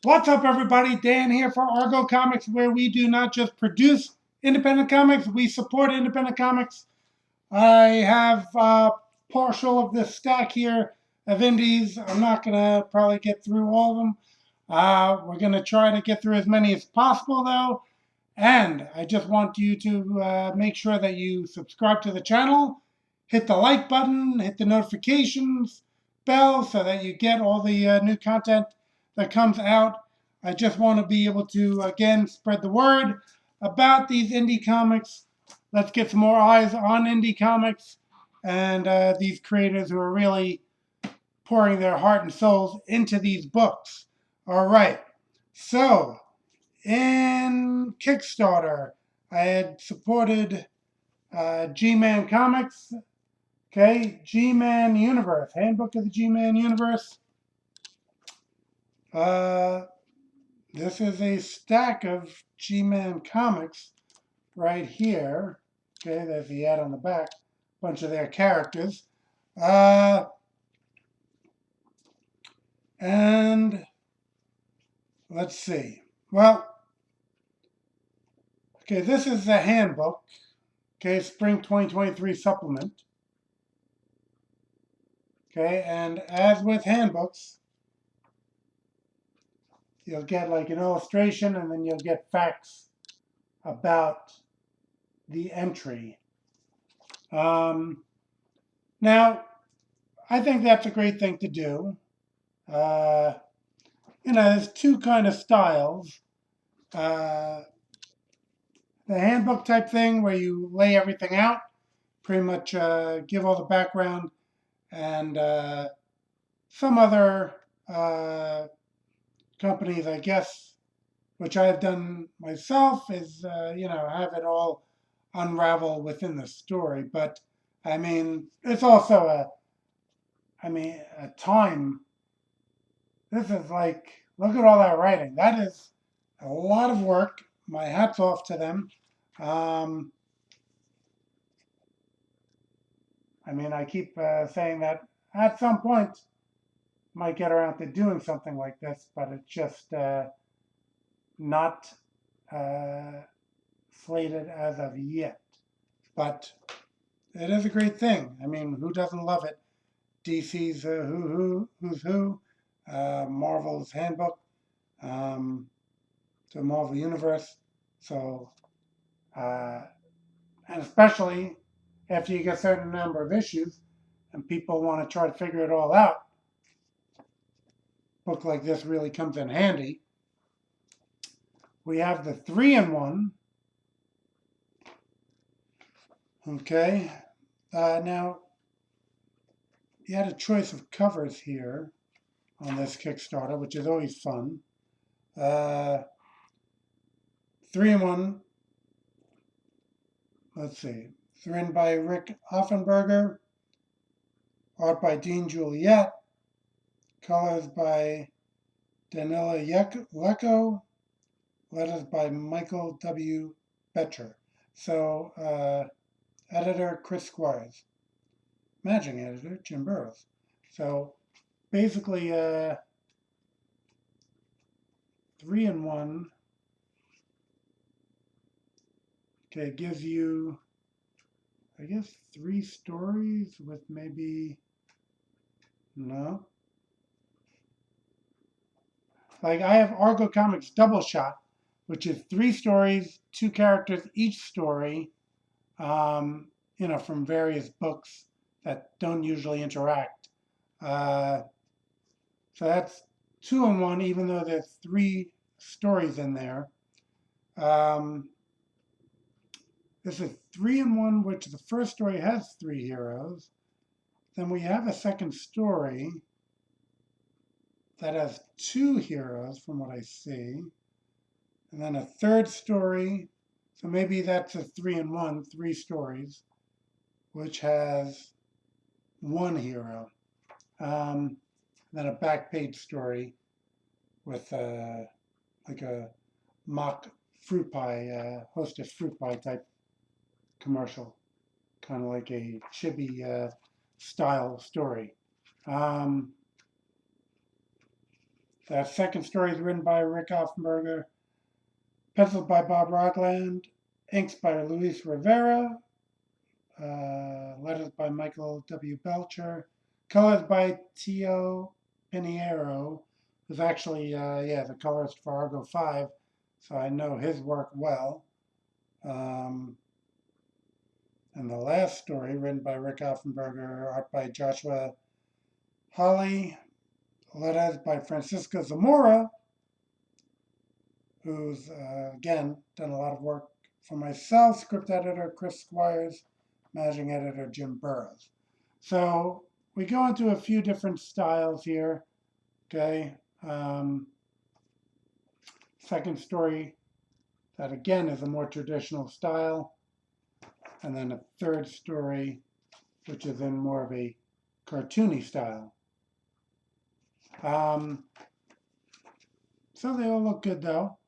What's up, everybody? Dan here for Argo Comics, where we do not just produce independent comics, we support independent comics. I have partial of this stack here of indies. I'm not going to probably get through all of them. We're going to try to get through as many as possible, though. And I just want you to make sure that you subscribe to the channel, hit the like button, hit the notifications bell so that you get all the new content that comes out. I just want to be able to, again, spread the word about these indie comics. Let's get some more eyes on indie comics and these creators who are really pouring their heart and souls into these books. All right. So, in Kickstarter, I had supported G-Man Comics. Okay, G-Man Universe, Handbook of the G-Man Universe. This is a stack of G-Man comics right here. Okay, there's the ad on the back, bunch of their characters. And let's see. Well, okay, this is the handbook. Okay, Spring 2023 supplement. Okay, and as with handbooks, you'll get like an illustration and then you'll get facts about the entry. Now, I think that's a great thing to do. There's two kind of styles. The handbook type thing where you lay everything out, pretty much give all the background, and some other companies, I guess, which I've done myself, is have it all unravel within the story. But I mean, it's also a time. This is like, look at all that writing. That is a lot of work. My hat's off to them. I keep saying that at some point might get around to doing something like this, but it's just not slated as of yet. But it is a great thing. I mean, who doesn't love it? DC's Who's Who, Marvel's Handbook, the Marvel Universe. So, and especially after you get a certain number of issues and people want to try to figure it all out, a book like this really comes in handy. We have the 3-in-1. Okay. Now, you had a choice of covers here on this Kickstarter, which is always fun. 3-in-1. Let's see. It's written by Rick Offenberger, art by Dean Juliet, colors by Danila Lecco, letters by Michael W. Betcher. So, editor Chris Squires, managing editor Jim Burrows. So, basically, 3-in-1. Okay, it gives you, I guess, 3 stories with maybe, no. Like I have Argo Comics Double Shot, which is 3 stories, 2 characters each story, from various books that don't usually interact. So that's 2-in-1, even though there's 3 stories in there. This is 3-in-1, which the first story has 3 heroes. Then we have a second story that has 2 heroes, from what I see. And then a third story, so maybe that's a 3-in-1, 3 stories, which has 1 hero. Then a back page story with like a mock fruit pie, Hostess fruit pie type commercial, kind of like a chibi style story. The second story is written by Rick Offenberger, penciled by Bob Rockland, inks by Luis Rivera, letters by Michael W. Belcher, colors by Tio Pinheiro, who's actually, the colorist for Argo 5, so I know his work well. And the last story, written by Rick Offenberger, art by Joshua Hawley, letters by Francisco Zamora, who's, again, done a lot of work for myself, script editor Chris Squires, managing editor Jim Burrows. So we go into a few different styles here, okay? Second story, that again is a more traditional style. And then a third story, which is in more of a cartoony style. So they all look good though.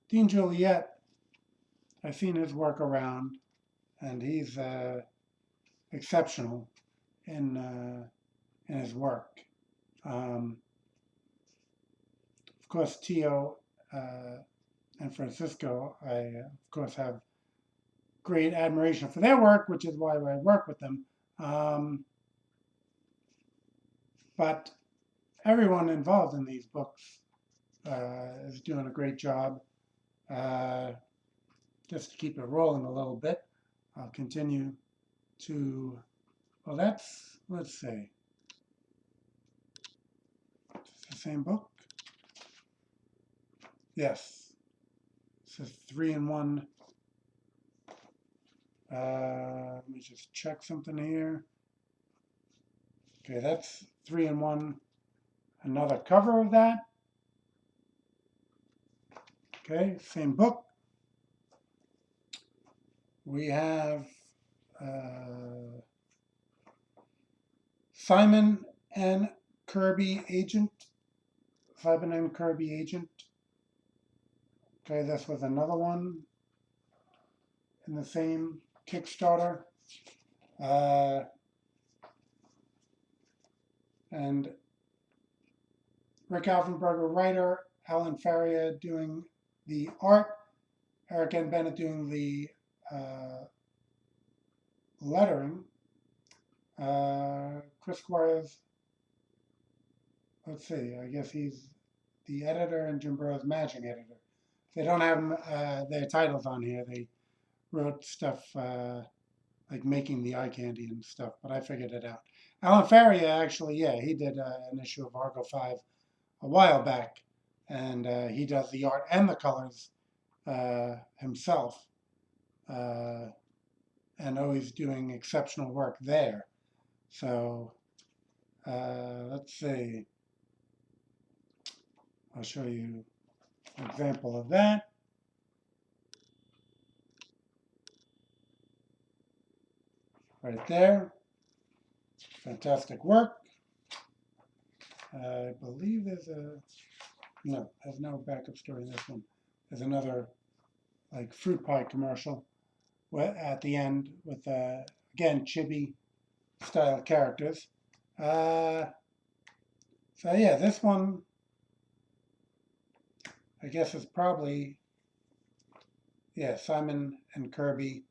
Dean Juliet, I've seen his work around, and he's exceptional in his work. Of course, Tio and Francisco, I of course have great admiration for their work, which is why I work with them. But everyone involved in these books is doing a great job. Just to keep it rolling a little bit, I'll continue to, well, let's see. It's the same book? Yes. This is 3-in-1. Let me just check something here. Okay, that's 3-in-1. Another cover of that. Okay, same book. We have Simon and Kirby Agent. Simon and Kirby Agent. Okay, this was another one in the same Kickstarter. And Rick Offenberger, writer, Alan Faria doing the art, Eric N. Bennett doing the lettering, Chris Squires, let's see, I guess he's the editor and Jim Burrows managing editor. They don't have their titles on here. They wrote stuff like making the eye candy and stuff, but I figured it out. Alan Faria, actually, yeah, he did an issue of Argo 5 a while back, and he does the art and the colors himself, and always doing exceptional work there. So let's see. I'll show you an example of that. Right there. Fantastic work. I believe there's there's no backup story in this one. There's another like fruit pie commercial at the end with, again, chibi style characters. So yeah, this one, I guess, is probably, yeah, Simon and Kirby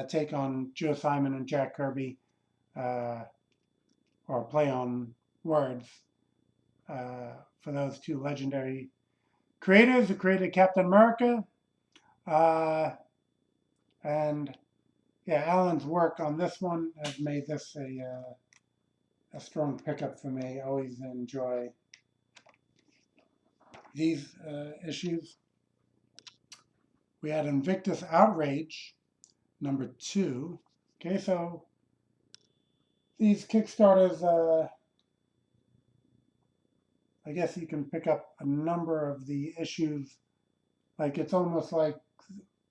take on Joe Simon and Jack Kirby, or play on words for those two legendary creators who created Captain America. And yeah, Alan's work on this one has made this a strong pickup for me. I always enjoy these issues. We had Invictus Outrage, #2. Okay, so these Kickstarters, I guess you can pick up a number of the issues. Like, it's almost like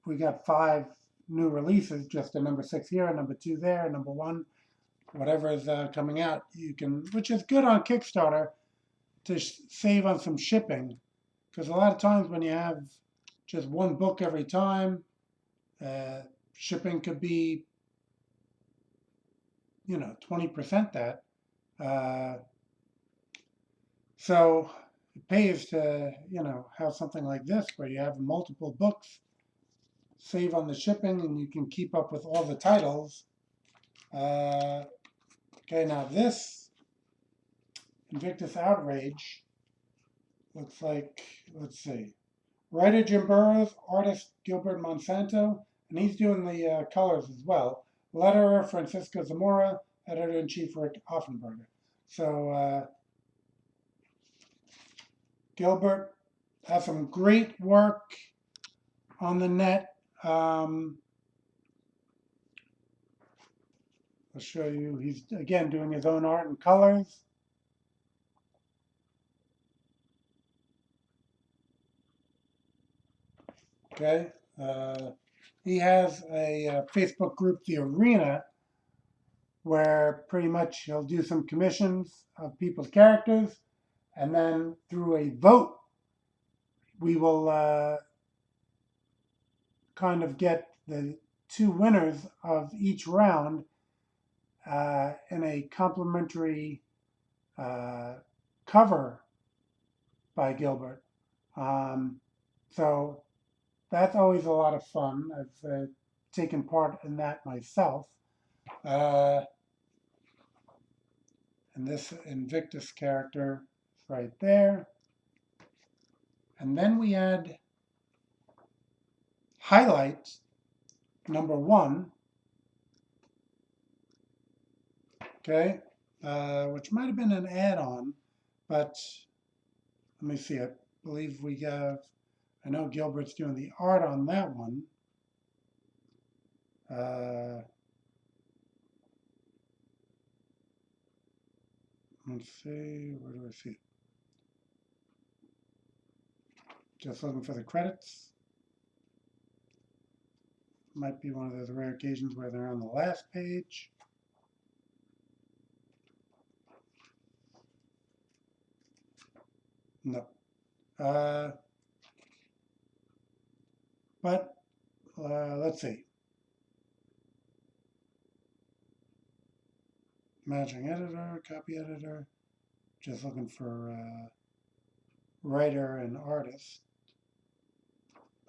we got 5 new releases, just a #6 here, a #2 there, a #1, whatever is coming out. You can, which is good on Kickstarter to save on some shipping, because a lot of times when you have just one book every time, shipping could be, 20% that. So it pays to, have something like this where you have multiple books, save on the shipping, and you can keep up with all the titles. Okay, now this Invictus Outrage looks like, let's see, writer Jim Burrows, artist Gilbert Monsanto, and he's doing the colors as well. Letterer Francisco Zamora, editor-in-chief Rick Offenberger. So Gilbert has some great work on the net. I'll show you. He's again doing his own art and colors. Okay. He has a Facebook group, The Arena, where pretty much he'll do some commissions of people's characters, and then through a vote, we will kind of get the two winners of each round in a complimentary cover by Gilbert. So that's always a lot of fun. I've taken part in that myself. And this Invictus character is right there. And then we add highlights, number 1, okay, which might have been an add-on, but let me see, I believe we have, I know Gilbert's doing the art on that one. Let's see, where do I see it? Just looking for the credits. Might be one of those rare occasions where they're on the last page. No. But let's see. Matching editor, copy editor. Just looking for writer and artist.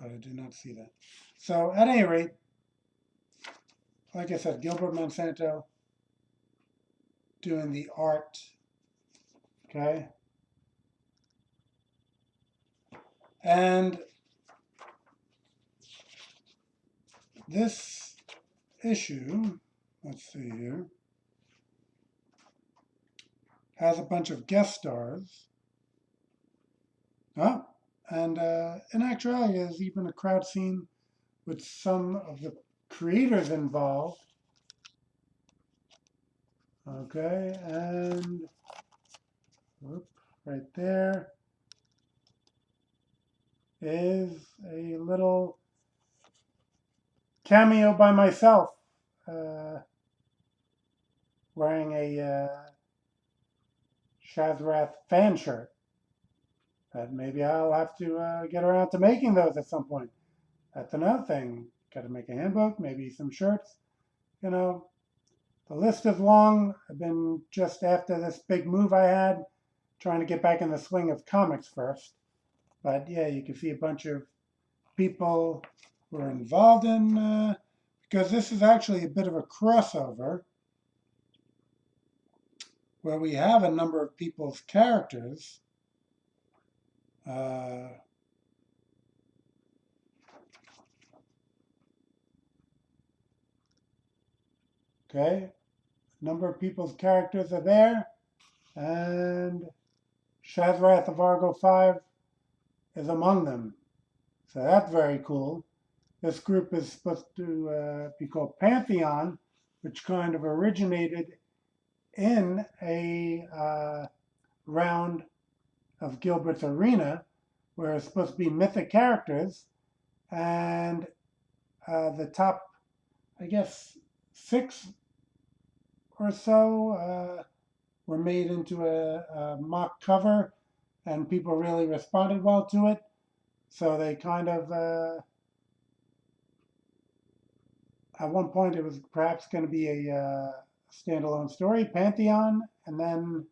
But I do not see that. So at any rate, like I said, Gilbert Monsanto doing the art. Okay. And this issue, let's see here, has a bunch of guest stars. Oh, and in actuality, there's even a crowd scene with some of the creators involved. Okay, and right there is a little cameo by myself wearing a Shazrath fan shirt. That maybe I'll have to get around to making those at some point. That's another thing. Got to make a handbook, maybe some shirts. The list is long. I've been just after this big move I had, trying to get back in the swing of comics first. But yeah, you can see a bunch of people who are involved in, because this is actually a bit of a crossover where we have a number of people's characters. Okay, a number of people's characters are there, and Shazrath of Argo 5 is among them. So that's very cool. This group is supposed to be called Pantheon, which kind of originated in a round of Gilbert's Arena, where it's supposed to be mythic characters, and the top, I guess, 6 or so were made into a mock cover, and people really responded well to it. So they kind of, at one point, it was perhaps going to be a standalone story, Pantheon, and then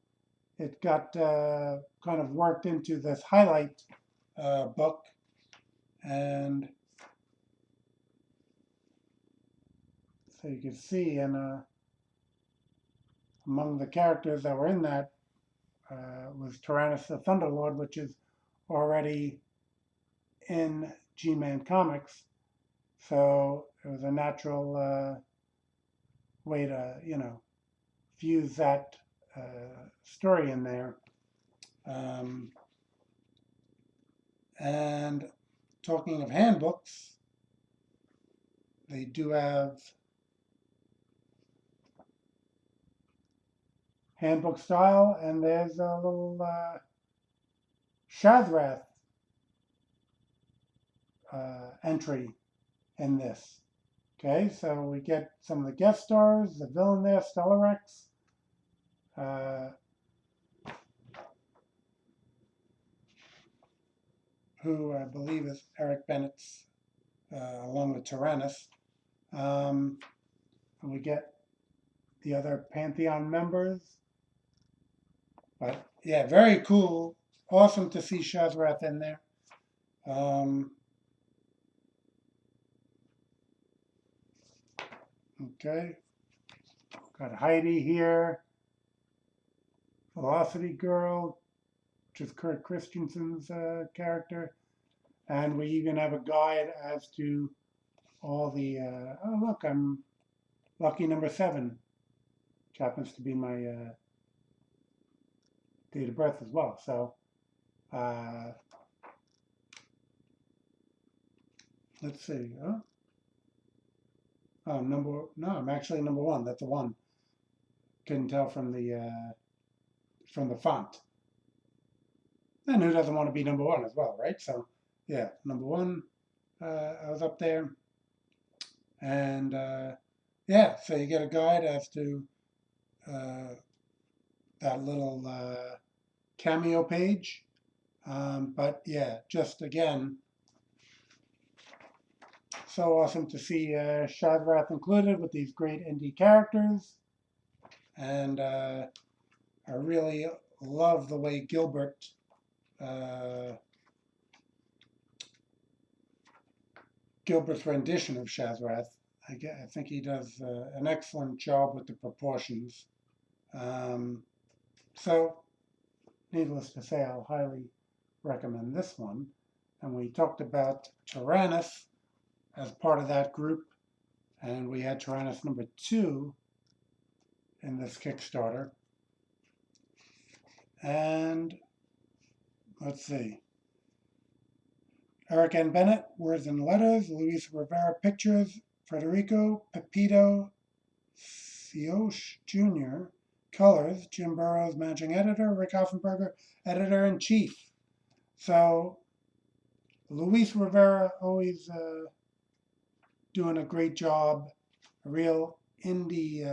it got kind of worked into this highlight book, and so you can see, and among the characters that were in that was Tyrannus the Thunderlord, which is already in G-Man Comics. So it was a natural way to, fuse that story in there. And talking of handbooks, they do have handbook style, and there's a little Shazrath entry in this. Okay, so we get some of the guest stars, the villain there, Stellarex. Who I believe is Eric Bennett's, along with Tyrannus. And we get the other Pantheon members. But yeah, very cool. Awesome to see Shazrath in there. Okay. Got Heidi here. Velocity Girl, which is Kurt Christensen's character. And we even have a guide as to all the, oh look, I'm lucky number 7, which happens to be my date of birth as well. So let's see. Oh, no, I'm actually number 1. That's a 1. Couldn't tell from the font. And who doesn't want to be number 1 as well, right? So yeah, number 1, I was up there. And yeah, so you get a guide as to that little cameo page. But yeah, just again, so awesome to see Shazrath included with these great indie characters. And I really love the way Gilbert's rendition of Shazrath. I think he does an excellent job with the proportions. So, needless to say, I'll highly recommend this one. And we talked about Tyrannus as part of that group, and we had Tyrannus number 2 in this Kickstarter. And let's see. Eric N. Bennett, words and letters. Luis Rivera, pictures. Federico Pepito Fioche Jr., colors. Jim Burrows, managing editor. Rick Offenberger, editor-in-chief. So Luis Rivera always doing a great job. A real indie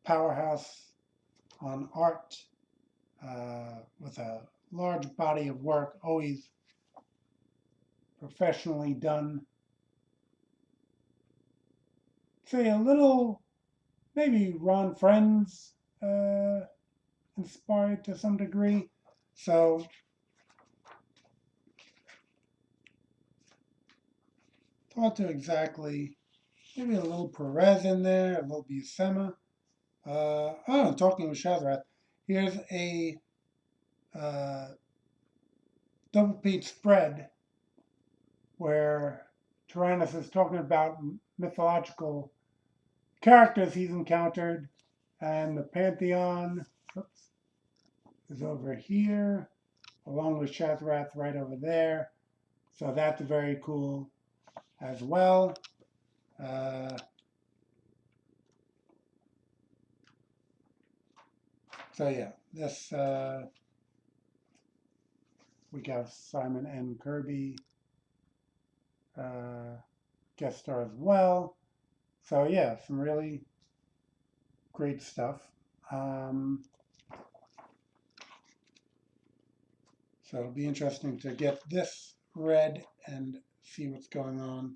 powerhouse on art with a large body of work, always professionally done. Say a little, maybe Ron Friends inspired to some degree. So thought to exactly, maybe a little Perez in there, a little Buscema. Talking with Shazrath, here's a double page spread where Tyrannus is talking about mythological characters he's encountered, and the Pantheon is over here, along with Shazrath right over there. So that's very cool as well. So yeah, this we got Simon N. Kirby guest star as well. So yeah, some really great stuff. So it'll be interesting to get this read and see what's going on.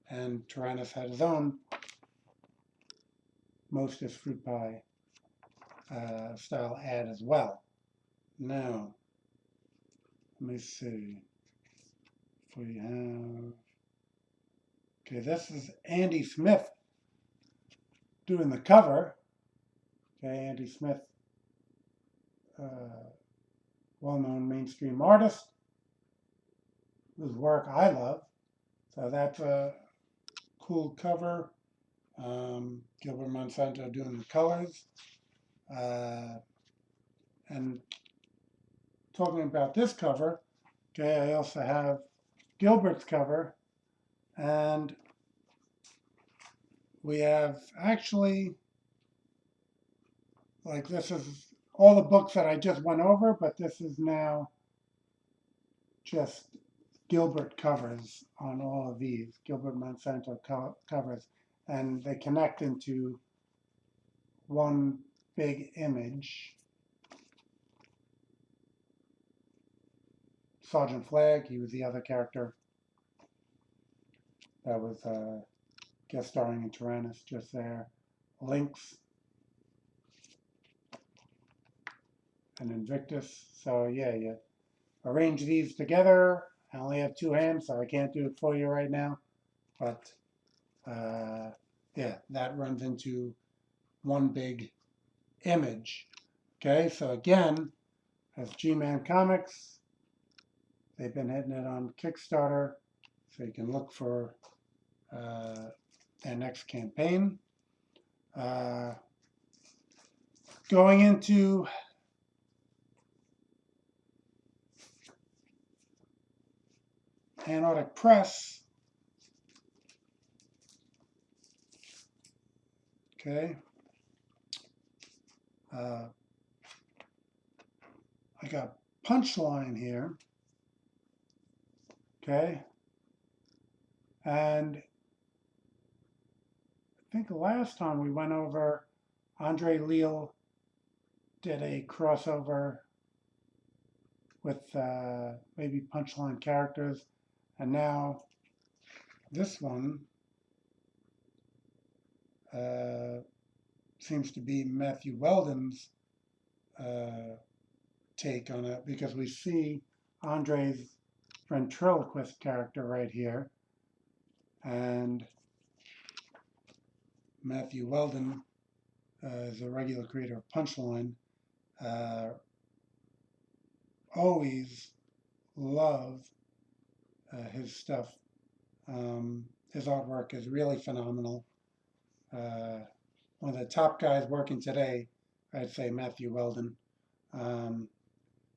And Tyrannus had his own Mostess fruit pie style ad as well. Now, let me see if we have. Okay, this is Andy Smith doing the cover. Okay, Andy Smith, well-known mainstream artist whose work I love. So that's a cool cover. Gilbert Monsanto doing the colors. And talking about this cover, okay, I also have Gilbert's cover, and we have actually, like, this is all the books that I just went over, but this is now just Gilbert covers on all of these, Gilbert Monsanto covers, and they connect into one big image. Sergeant Flagg, he was the other character that was guest starring in Tyrannus, just there. Lynx and Invictus. So yeah, you arrange these together. I only have two hands, so I can't do it for you right now. But yeah, that runs into one big image. Okay, so again, as G-Man Comics, they've been hitting it on Kickstarter, so you can look for their next campaign. Going into Antarctic Press, okay, I got Punchline here, okay, and I think last time we went over, Andre Leal did a crossover with maybe Punchline characters, and now this one seems to be Matthew Weldon's take on it, because we see Andre's ventriloquist character right here, and Matthew Weldon is a regular creator of Punchline. Always love his stuff. His artwork is really phenomenal. One of the top guys working today, I'd say Matthew Weldon.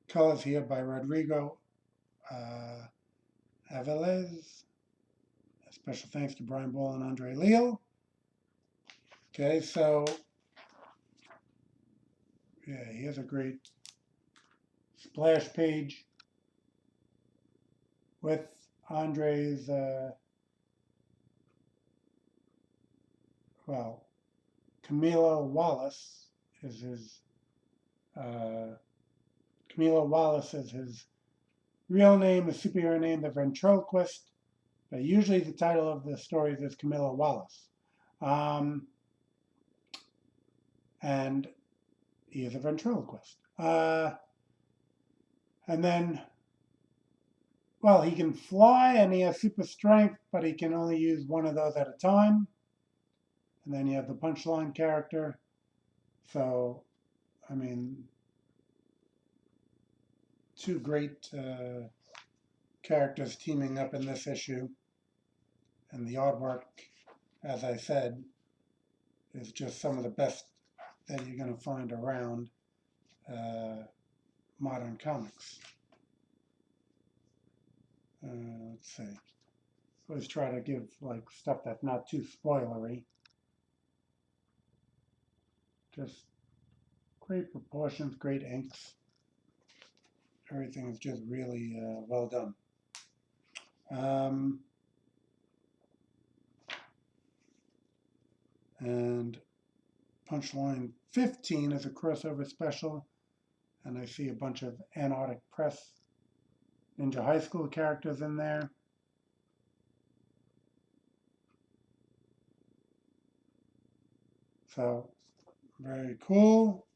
Colors here by Rodrigo Aviles. Special thanks to Brian Ball and Andre Leal. Okay, so yeah, here's a great splash page with Andre's, well, Camilo Wallace is his, Camilo Wallace is his real name, his superhero name, the ventriloquist, but usually the title of the stories is Camilo Wallace. And he is a ventriloquist. And then, well, he can fly and he has super strength, but he can only use one of those at a time. And then you have the Punchline character. So, I mean, two great characters teaming up in this issue. And the artwork, as I said, is just some of the best that you're going to find around modern comics. Let's see. Always try to give like stuff that's not too spoilery. Just great proportions, great inks. Everything is just really well done. And Punchline 15 is a crossover special, and I see a bunch of Antarctic Press Ninja High School characters in there. So, very cool.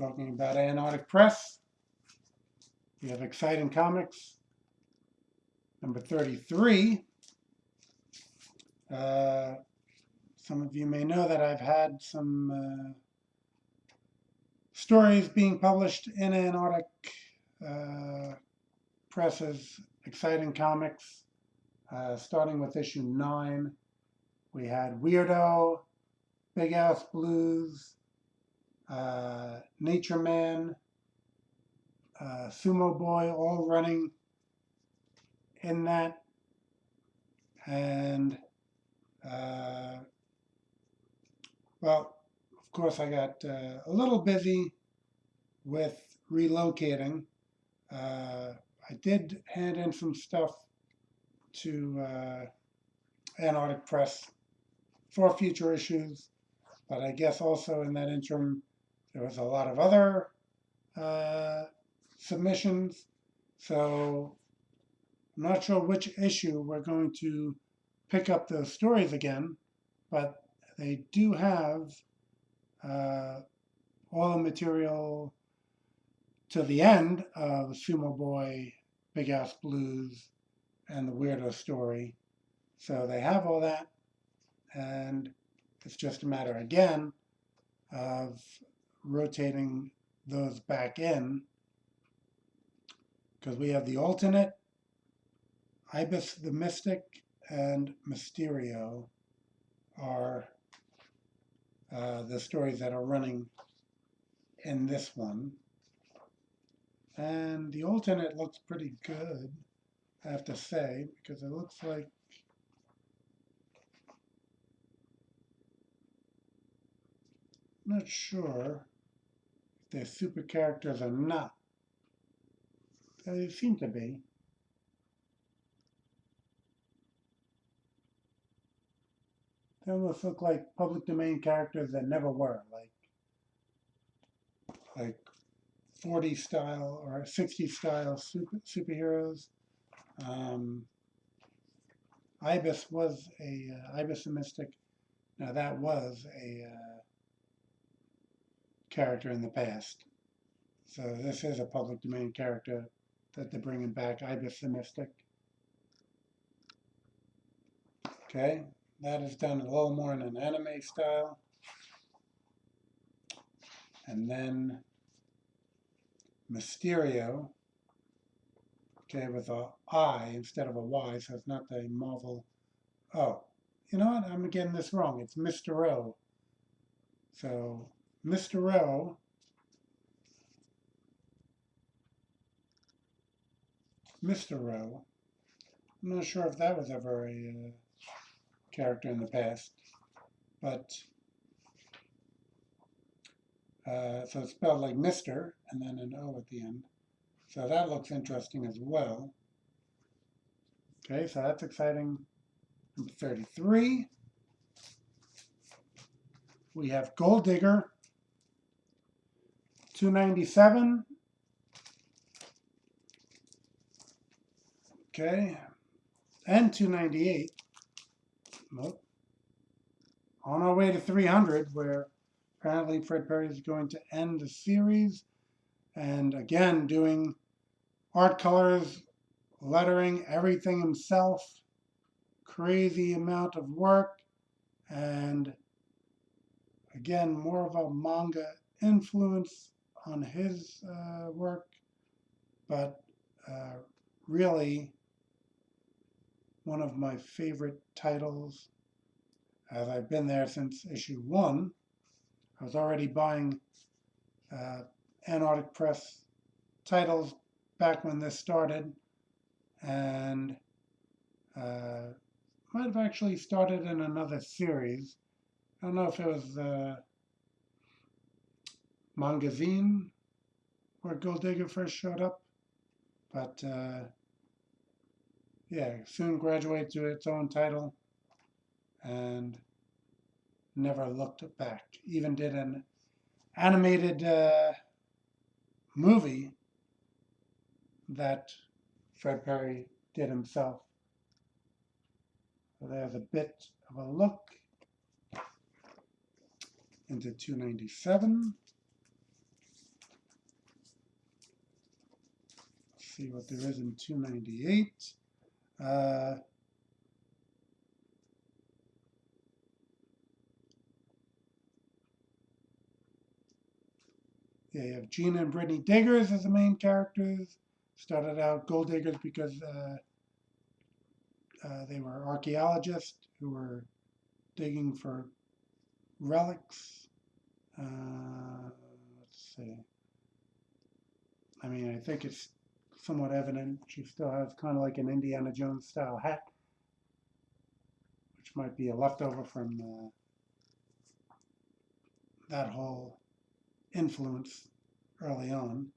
talking about Antarctic Press. We have Exciting Comics, number 33. Some of you may know that I've had some stories being published in Antarctic Press's Exciting Comics, starting with issue 9. We had Weirdo, Big House Blues, Nature Man, Sumo Boy, all running in that. And, well, of course, I got a little busy with relocating. I did hand in some stuff to Antarctic Press for future issues, but I guess also in that interim, there was a lot of other submissions, so I'm not sure which issue we're going to pick up those stories again, but they do have all the material to the end of Sumo Boy, Big House Blues, and the Weirdo story. So they have all that, and it's just a matter again of rotating those back in, because we have the alternate, Ibis the Mystic, and Mysterio are the stories that are running in this one. And the alternate looks pretty good, I have to say, because it looks like I'm not sure if they're super characters or not. They seem to be. They almost look like public domain characters that never were, like 40 style or 60 style superheroes. Ibis was a Ibis the Mystic. Now that was a character in the past. So this is a public domain character that they're bringing back, Ibis the Mystic. Okay, that is done a little more in an anime style. And then Mysterio, okay, with a I instead of a Y, so it's not the Marvel. Oh, you know what? I'm getting this wrong. It's Mr. O. So Mr. O I'm not sure if that was ever a character in the past, but so it's spelled like Mr. and then an O at the end. So that looks interesting as well. Okay, so that's exciting. Number 33. We have Gold Digger, 297. Okay, and 298. Nope. On our way to 300, where apparently Fred Perry is going to end the series. And again, doing art colors, lettering, everything himself. Crazy amount of work. And again, more of a manga influence on his work. But really, one of my favorite titles, as I've been there since issue 1. I was already buying Antarctic Press titles back when this started, and might have actually started in another series. I don't know if it was Mangazine where Gold Digger first showed up, but yeah, soon graduated to its own title and never looked back. Even did an animated movie that Fred Perry did himself. So there's a bit of a look into 297. see what there is in 298. Yeah, you have Gina and Brittany Diggers as the main characters. Started out gold diggers because they were archaeologists who were digging for relics. Let's see. I mean, I think it's somewhat evident she still has kind of like an Indiana Jones style hat, which might be a leftover from that whole influence early on.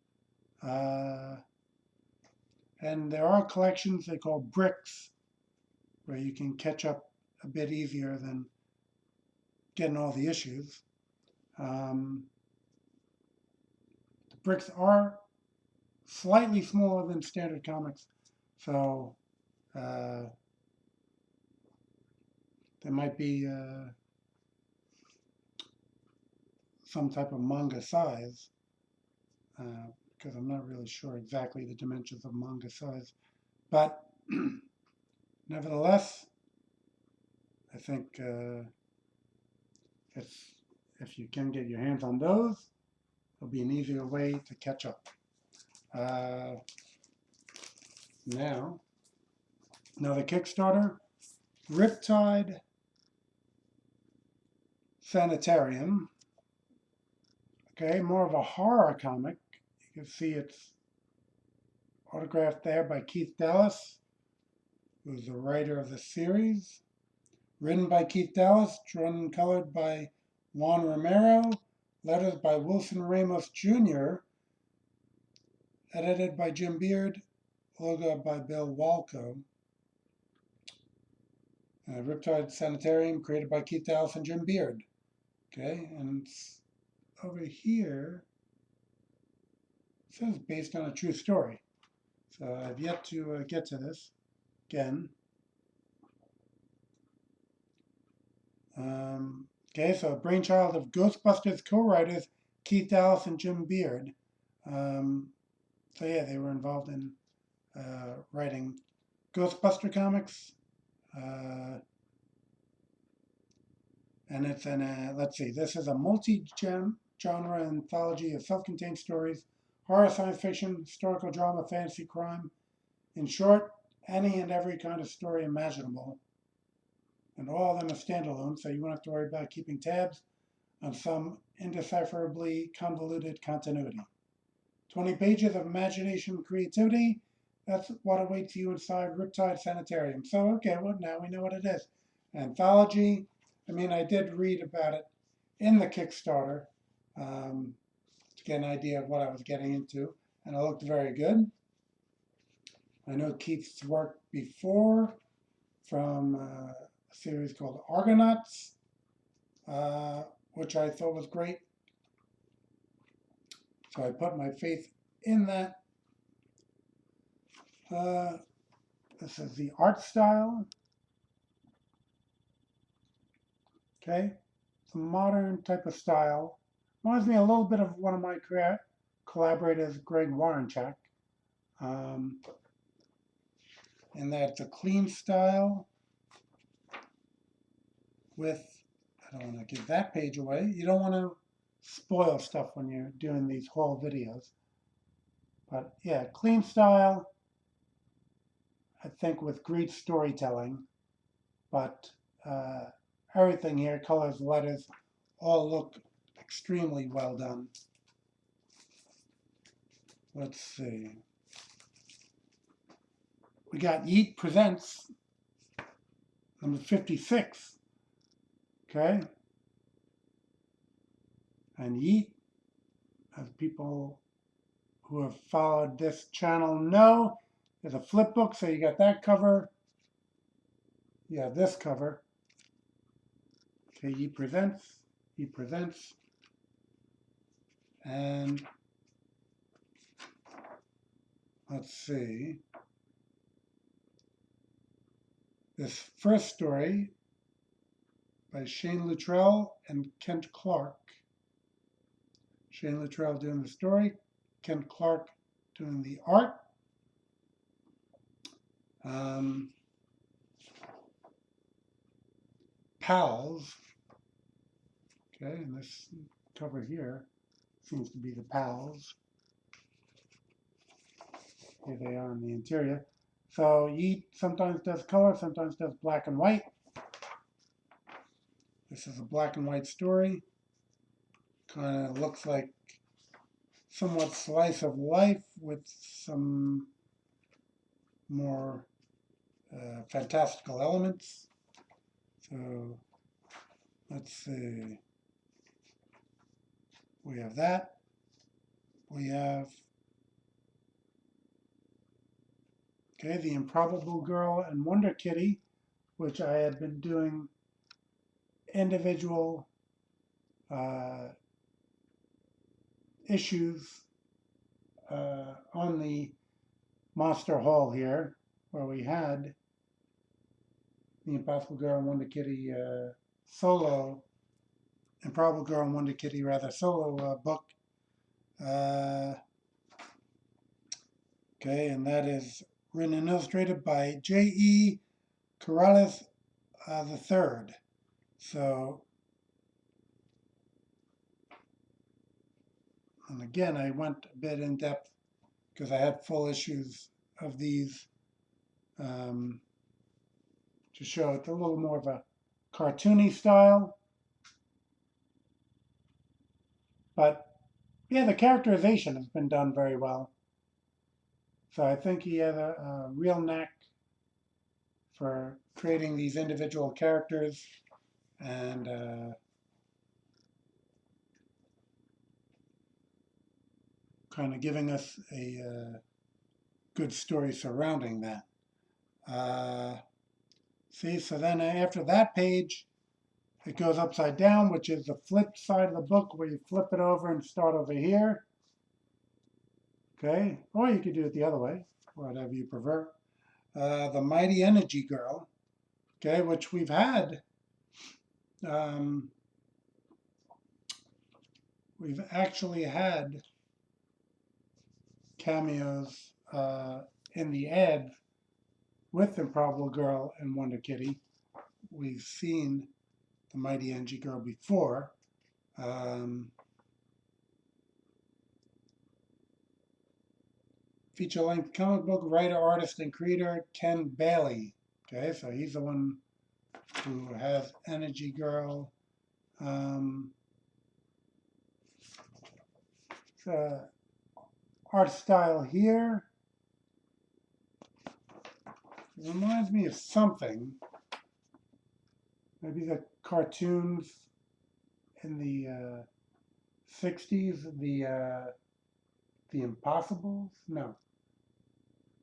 And there are collections they call bricks, where you can catch up a bit easier than getting all the issues. The bricks are slightly smaller than standard comics, so there might be some type of manga size, because I'm not really sure exactly the dimensions of manga size. But nevertheless, I think if you can get your hands on those, it'll be an easier way to catch up. Now the Kickstarter, Riptide Sanitarium. Okay, more of a horror comic. You can see it's autographed there by Keith Dallas, who's the writer of the series. Written by Keith Dallas, drawn and colored by Juan Romero, letters by Wilson Ramos Jr., edited by Jim Beard, logo by Bill Walco. Riptide Sanitarium, created by Keith Dallas and Jim Beard. Okay, and over here, it says based on a true story. So I've yet to get to this again. Okay, so brainchild of Ghostbusters co-writers Keith Dallas and Jim Beard. So yeah, they were involved in writing Ghostbuster comics. And it's let's see, this is a multi-genre anthology of self-contained stories, horror, science fiction, historical drama, fantasy, crime. In short, any and every kind of story imaginable. And all of them are standalone, so you won't have to worry about keeping tabs on some indecipherably convoluted continuity. 20 pages of imagination and creativity. That's what awaits you inside Riptide Sanitarium. So, okay, well, now we know what it is. Anthology. I mean, I did read about it in the Kickstarter to get an idea of what I was getting into, and it looked very good. I know Keith's work before from a series called Argonauts, which I thought was great. So I put my faith in that. This is the art style. Okay, it's a modern type of style. Reminds me a little bit of one of my collaborators, Greg Warrenchak. In that it's a clean style with, I don't want to give that page away. You don't want to spoil stuff when you're doing these haul videos. But yeah, clean style, I think with great storytelling. But everything here, colors, letters, all look extremely well done. Let's see. We got YEET Presents, number 56. Okay? And YEET, as people who have followed this channel know, is a flip book. So you got that cover. You have this cover. Okay, YEET Presents. YEET Presents. And let's see. This first story by Shane Luttrell and Kent Clark. Shane Luttrell doing the story, Kent Clark doing the art. Pals. Okay, and this cover here seems to be the Pals. Here they are in the interior. So YEET sometimes does color, sometimes does black and white. This is a black and white story. Kind of looks like somewhat slice of life with some more fantastical elements. So let's see. We have that. We have, okay, The Improbable Girl and Wonder Kitty, which I had been doing individual issues on the Monster Hall here, where we had The Impossible Girl and Wonder Kitty solo, Improbable Girl and Wonder Kitty rather solo book. Okay, and that is written and illustrated by J.E. Corrales III. So, and again, I went a bit in depth because I had full issues of these to show it's a little more of a cartoony style. But yeah, the characterization has been done very well. So I think he had a real knack for creating these individual characters and kind of giving us a good story surrounding that. See, so then after that page, it goes upside down, which is the flip side of the book where you flip it over and start over here. Okay, or you could do it the other way, whatever you prefer. The Mighty Energy Girl, okay, which we've had. We've actually had cameos in the ad with Improbable Girl and Wonder Kitty. We've seen the Mighty Energy Girl before. Feature-length comic book writer, artist, and creator Ken Bailey. Okay, so he's the one who has Energy Girl. Art style here reminds me of something. Maybe the cartoons in the 60s, the Impossibles? No.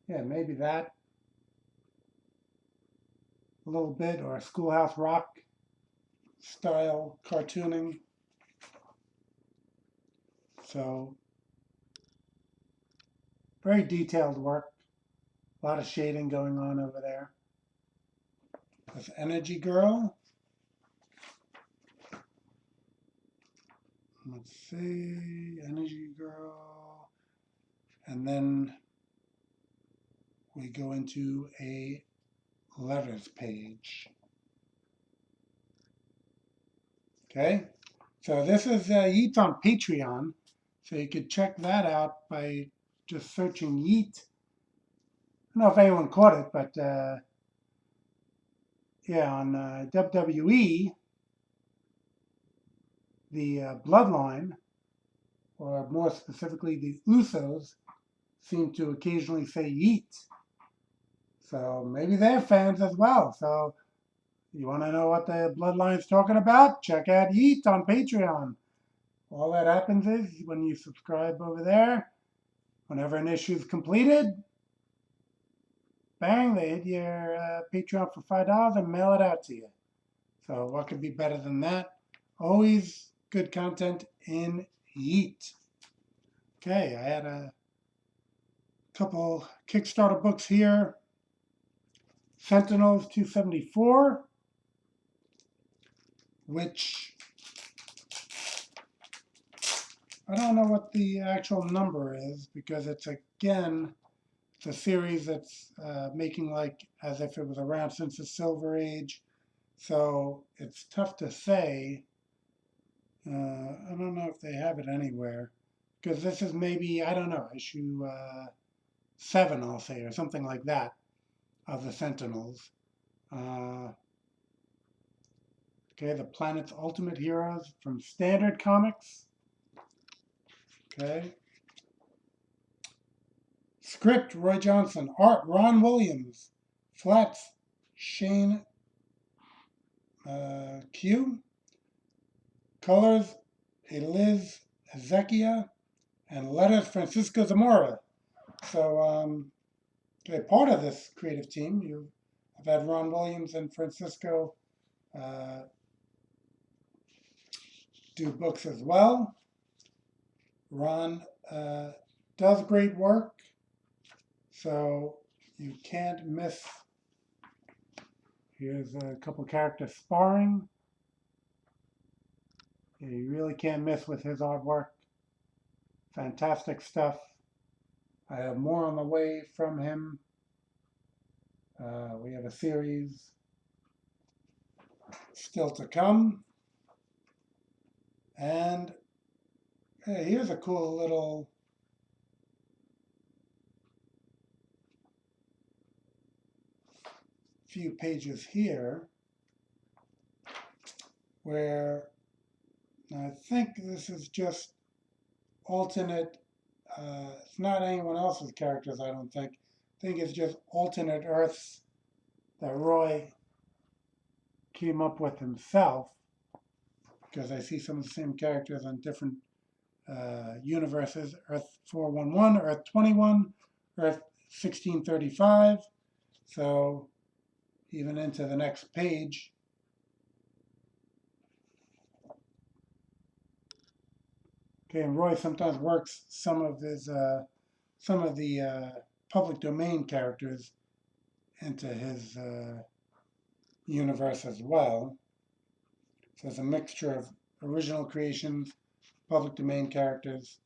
Yeah, maybe that a little bit, or a Schoolhouse Rock style cartooning. So very detailed work. A lot of shading going on over there. This Energy Girl. Let's see, Energy Girl. And then we go into a letters page. Okay, so this is YEET on Patreon. So you could check that out by just searching YEET. I don't know if anyone caught it, but yeah, on WWE, the Bloodline, or more specifically the Usos, seem to occasionally say YEET. So maybe they're fans as well. So you want to know what the Bloodline's talking about? Check out YEET on Patreon. All that happens is when you subscribe over there, whenever an issue is completed, bang, they hit your Patreon for $5 and mail it out to you. So what could be better than that? Always good content in YEET. Okay, I had a couple Kickstarter books here. Sentinels 274, which I don't know what the actual number is because it's, again, It's a series that's making like as if it was around since the Silver Age. So it's tough to say. I don't know if they have it anywhere because this is maybe, I don't know, issue 7, I'll say, or something like that of the Sentinels. Okay, the planet's ultimate heroes from Standard Comics. Okay. Script, Roy Johnson. Art, Ron Williams. Flats, Shane Q. Colors, Eliz Ezekia. And letters, Francisco Zamora. So, okay, part of this creative team, I've had Ron Williams and Francisco do books as well. Ron does great work, so you can't miss. Here's a couple characters sparring. Yeah, you really can't miss with his artwork. Fantastic stuff. I have more on the way from him. We have a series still to come. And hey, here's a cool little few pages here where I think this is just alternate. It's not anyone else's characters, I don't think. I think it's just alternate Earths that Roy came up with himself, because I see some of the same characters on different universes. Earth 411, Earth 21, Earth 1635. So even into the next page. Okay, and Roy sometimes works some of the public domain characters into his universe as well. So it's a mixture of original creations, public domain characters.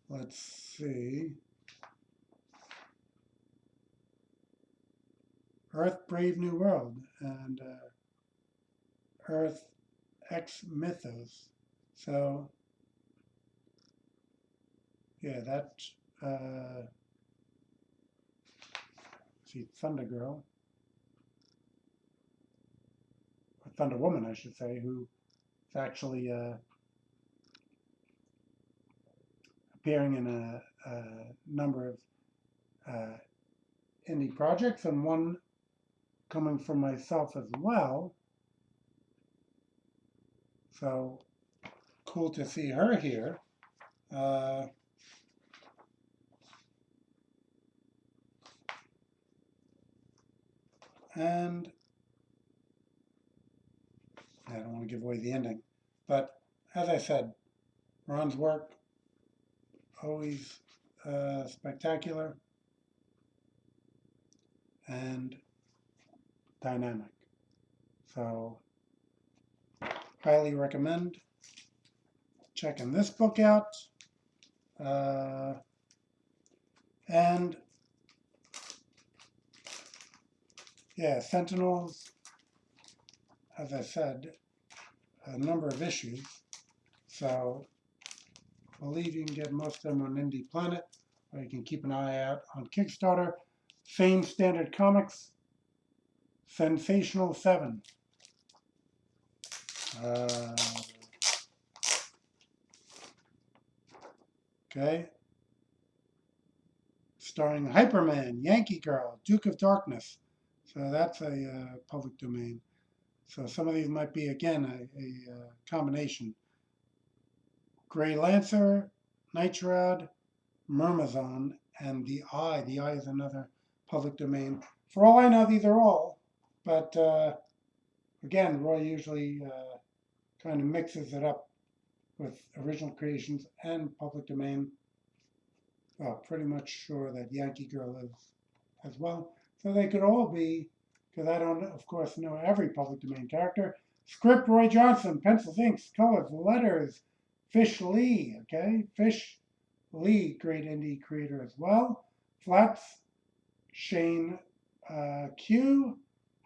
Let's see. Earth Brave New World and Earth X Mythos. So yeah, that see Thunder Girl, or Thunder Woman, I should say, who is actually appearing in a number of indie projects, and one coming from myself as well. So cool to see her here. And I don't want to give away the ending, but as I said, Ron's work always spectacular and dynamic. So highly recommend checking this book out. And yeah, Sentinels, as I said, a number of issues. So I believe you can get most of them on Indie Planet, or you can keep an eye out on Kickstarter. Same Standard Comics, Sensational 7. Okay. Starring Hyperman, Yankee Girl, Duke of Darkness. So that's a public domain. So some of these might be, again, a combination. Grey Lancer, Nitrad, Myrmazon, and the Eye. The Eye is another public domain. For all I know, these are all, but again, Roy usually kind of mixes it up with original creations and public domain. Well, pretty much sure that Yankee Girl is as well. So they could all be, because I don't, of course, know every public domain character. Script, Roy Johnson. Pencils, inks, colors, letters, Fish Lee, okay? Fish Lee, great indie creator as well. Flats, Shane Q,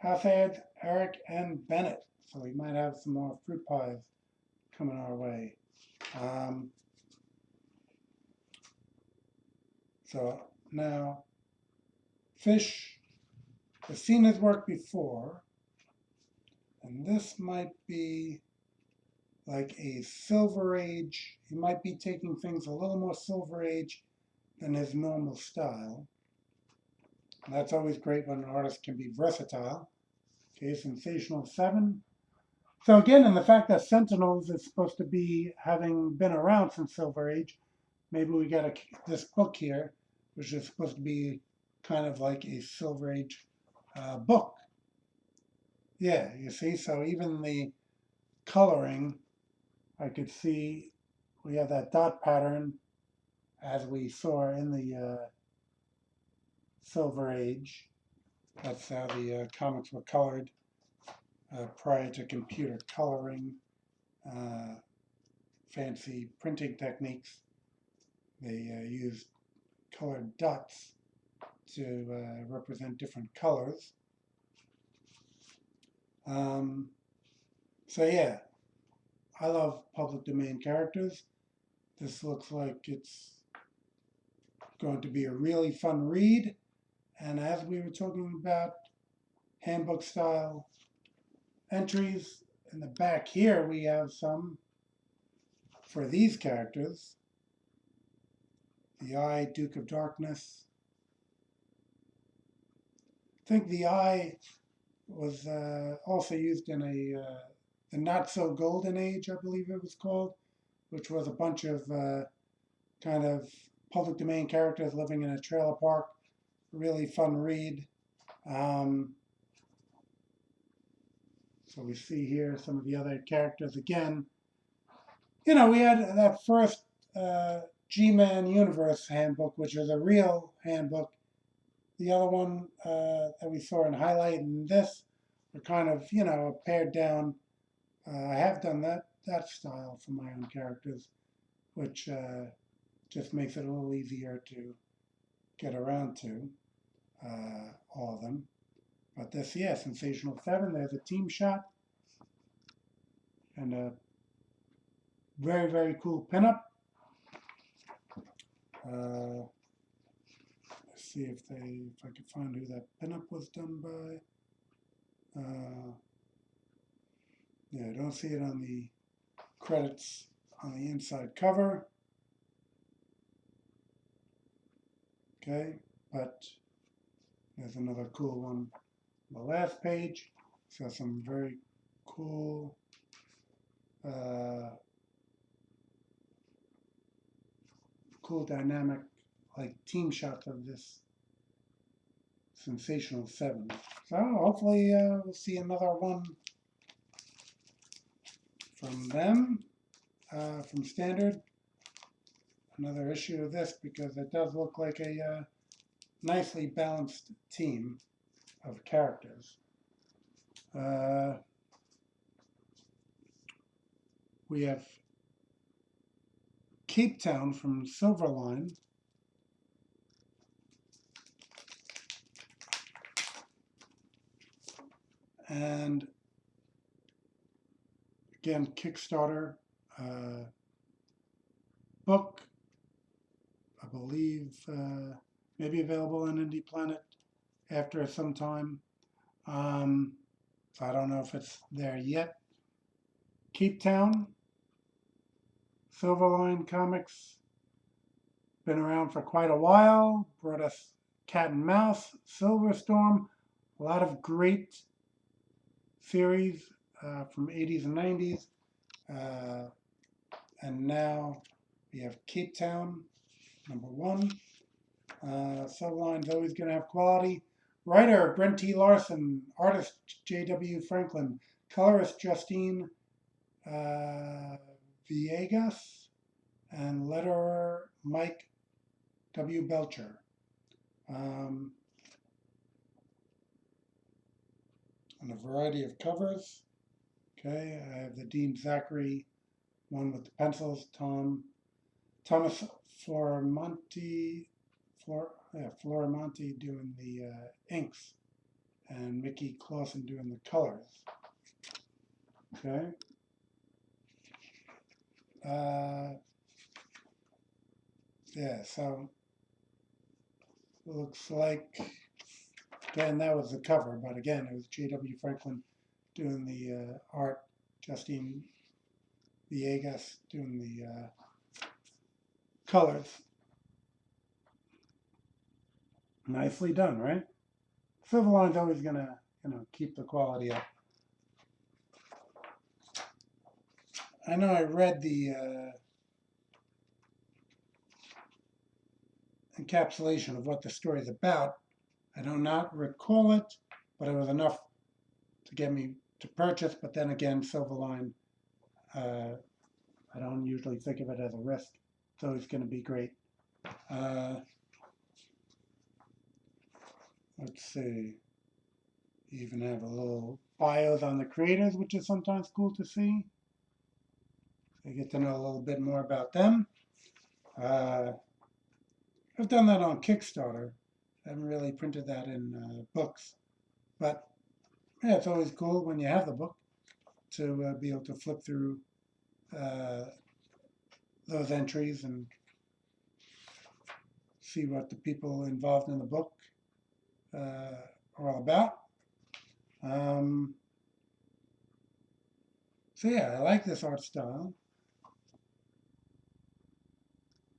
Hassad, Eric, and Bennett. So we might have some more fruit pies coming our way. So now, Fish has seen his work before, and this might be like a Silver Age. He might be taking things a little more Silver Age than his normal style. And that's always great when an artist can be versatile. Okay, Sensational 7. So again, in the fact that Sentinels is supposed to be having been around since Silver Age, maybe we got this book here, which is supposed to be kind of like a Silver Age book. Yeah, you see, so even the coloring, I could see we have that dot pattern as we saw in the Silver Age. That's how the comics were colored prior to computer coloring, fancy printing techniques. They used colored dots to represent different colors. So yeah, I love public domain characters. This looks like it's going to be a really fun read. And as we were talking about handbook style entries, in the back here we have some for these characters. The Eye, Duke of Darkness. I think the Eye was also used in the Not So Golden Age, I believe it was called, which was a bunch of kind of public domain characters living in a trailer park. Really fun read. So we see here some of the other characters again. You know, we had that first G-Man Universe handbook, which was a real handbook. The other one that we saw in highlight and this are kind of, you know, pared down. I have done that style for my own characters, which just makes it a little easier to get around to all of them. But this, yeah, Sensational 7, there's a team shot and a very, very cool pinup. Let's see if I could find who that pinup was done by. Yeah, I don't see it on the credits on the inside cover. Okay, but there's another cool one on the last page. So some very cool cool dynamic like team shots of this Sensational 7. So hopefully we'll see another one from them, from Standard. Another issue of this because it does look like a nicely balanced team of characters. We have Cape Town from Silverline. And again, Kickstarter book, I believe, maybe available on Indie Planet after some time. So I don't know if it's there yet. Cape Town, Silverline Comics, been around for quite a while, brought us Cat and Mouse, Silver Storm, a lot of great series from 80s and 90s. And now we have Cape Town, #1. Silverline's always going to have quality. Writer Brent T. Larson, artist J.W. Franklin, colorist Justine Villegas, and letterer Mike W. Belcher. And a variety of covers. Okay, I have the Dean Zachary one with the pencils, Tom Thomas Florimonti doing the inks, and Mickey Clausen doing the colors. Okay. Yeah, so it looks like, again, that was the cover, but again, it was J.W. Franklin doing the art, Justine Villegas doing the colors. Nicely done, right? Silverline's always gonna, keep the quality up. I know I read the encapsulation of what the story is about. I do not recall it, but it was enough to get me to purchase. But then again, Silverline, I don't usually think of it as a risk. It's always going to be great. Let's see. You even have a little bios on the creators, which is sometimes cool to see. So you get to know a little bit more about them. I've done that on Kickstarter. I haven't really printed that in books. But yeah, it's always cool when you have the book to be able to flip through those entries and see what the people involved in the book are all about. So yeah, I like this art style.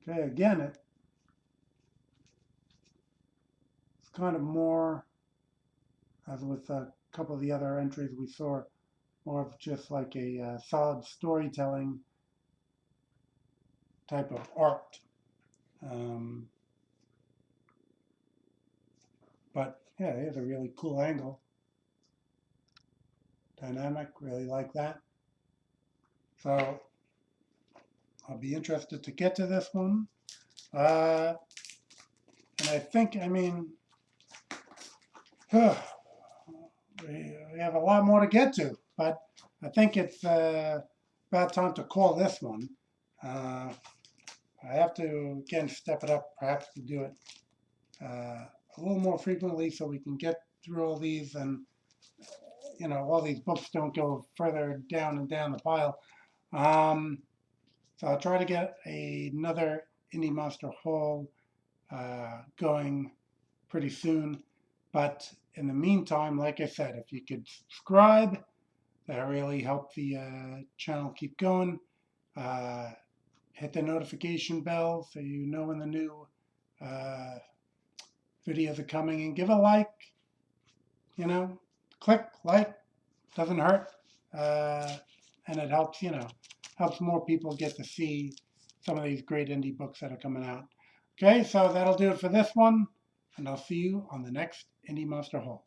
Okay, again, it's kind of more, as with a couple of the other entries we saw, more of just like a solid storytelling type of art. But yeah, here's a really cool angle. Dynamic, really like that. So I'll be interested to get to this one. And I think, we have a lot more to get to, but I think it's about time to call this one. I have to, again, step it up, perhaps to do it a little more frequently so we can get through all these and, all these books don't go further down and down the pile. So I'll try to get another Indie Monster haul going pretty soon. But in the meantime, like I said, if you could subscribe, that really help the channel keep going. Hit the notification bell so you know when the new videos are coming, and give a like. Click like, doesn't hurt, and it helps helps more people get to see some of these great indie books that are coming out. Okay, so that'll do it for this one, and I'll see you on the next Indie Monster haul.